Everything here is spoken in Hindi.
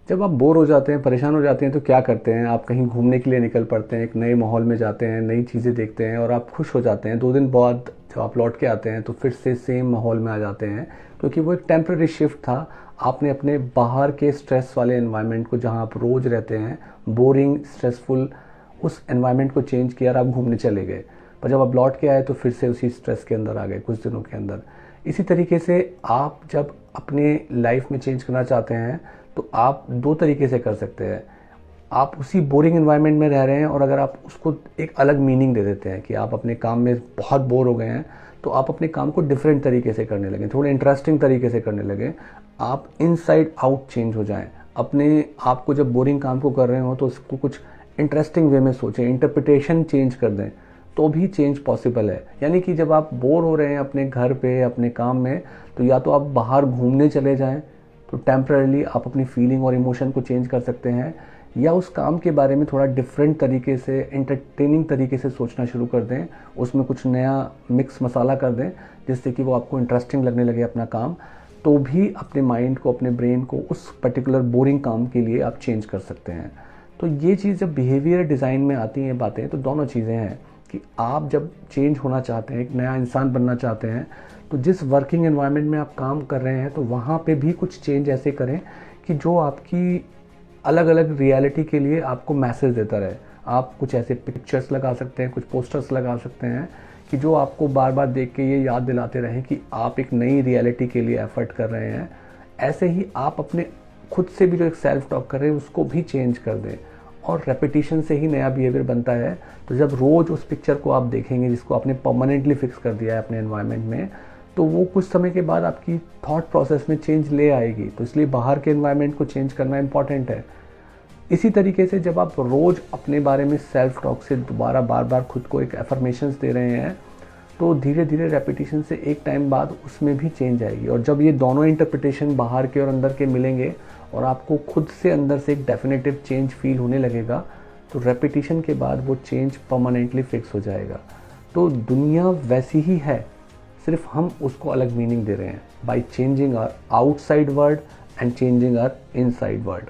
जब आप बोर हो जाते हैं, परेशान हो जाते हैं तो क्या करते हैं? आप कहीं घूमने के लिए निकल पड़ते हैं, एक नए माहौल में जाते हैं, नई चीज़ें देखते हैं और आप खुश हो जाते हैं। 2 दिन बाद जब आप लौट के आते हैं तो फिर से सेम माहौल में आ जाते हैं, क्योंकि वो एक टेम्पररी शिफ्ट था। आपने अपने बाहर के स्ट्रेस वाले एनवायरनमेंट को, जहाँ आप रोज़ रहते हैं, बोरिंग, स्ट्रेसफुल, उस एनवायरनमेंट को चेंज किया और आप घूमने चले गए। पर जब आप लौट के आए तो फिर से उसी स्ट्रेस के अंदर आ गए कुछ दिनों के अंदर। इसी तरीके से आप जब अपने लाइफ में चेंज करना चाहते हैं तो आप 2 तरीके से कर सकते हैं। आप उसी बोरिंग एनवायरनमेंट में रह रहे हैं और अगर आप उसको एक अलग मीनिंग दे देते हैं कि आप अपने काम में बहुत बोर हो गए हैं, तो आप अपने काम को डिफरेंट तरीके से करने लगें, थोड़े इंटरेस्टिंग तरीके से करने लगें। आप इनसाइड आउट चेंज हो जाएं। अपने आप को जब बोरिंग काम को कर रहे हो तो उसको कुछ इंटरेस्टिंग वे में सोचें, इंटरप्रिटेशन चेंज कर दें, तो भी चेंज पॉसिबल है। यानी कि जब आप बोर हो रहे हैं अपने घर पे, अपने काम में, तो या तो आप बाहर घूमने चले जाएं, तो टेम्पररीली आप अपनी फीलिंग और इमोशन को चेंज कर सकते हैं, या उस काम के बारे में थोड़ा डिफरेंट तरीके से, एंटरटेनिंग तरीके से सोचना शुरू कर दें, उसमें कुछ नया मिक्स मसाला कर दें जिससे कि वो आपको इंटरेस्टिंग लगने लगे अपना काम। तो भी अपने माइंड को, अपने ब्रेन को उस पर्टिकुलर बोरिंग काम के लिए आप चेंज कर सकते हैं। तो ये चीज़ जब बिहेवियर डिज़ाइन में आती हैं बातें, तो दोनों चीज़ें हैं कि आप जब चेंज होना चाहते हैं, एक नया इंसान बनना चाहते हैं, तो जिस वर्किंग एनवायरनमेंट में आप काम कर रहे हैं तो वहाँ पे भी कुछ चेंज ऐसे करें कि जो आपकी अलग अलग रियलिटी के लिए आपको मैसेज देता रहे। आप कुछ ऐसे पिक्चर्स लगा सकते हैं, कुछ पोस्टर्स लगा सकते हैं कि जो आपको बार बार देख के ये याद दिलाते रहें कि आप एक नई रियलिटी के लिए एफर्ट कर रहे हैं। ऐसे ही आप अपने खुद से भी जो एक सेल्फ टॉक कर रहे हैं उसको भी चेंज कर दें, और रेपिटेशन से ही नया बिहेवियर बनता है। तो जब रोज़ उस पिक्चर को आप देखेंगे जिसको आपने परमानेंटली फिक्स कर दिया है अपने एनवायरनमेंट में, तो वो कुछ समय के बाद आपकी थॉट प्रोसेस में चेंज ले आएगी। तो इसलिए बाहर के एनवायरनमेंट को चेंज करना इंपॉर्टेंट है। इसी तरीके से जब आप रोज़ अपने बारे में सेल्फ टॉक से दोबारा बार बार खुद को एक एफर्मेशंस दे रहे हैं, तो धीरे धीरे रेपिटेशन से एक टाइम बाद उसमें भी चेंज आएगी। और जब ये दोनों इंटरप्रिटेशन बाहर के और अंदर के मिलेंगे और आपको खुद से अंदर से एक डेफिनेटिव चेंज फील होने लगेगा, तो रेपिटेशन के बाद वो चेंज परमानेंटली फिक्स हो जाएगा। तो दुनिया वैसी ही है, सिर्फ हम उसको अलग मीनिंग दे रहे हैं by changing our outside world and changing our inside world.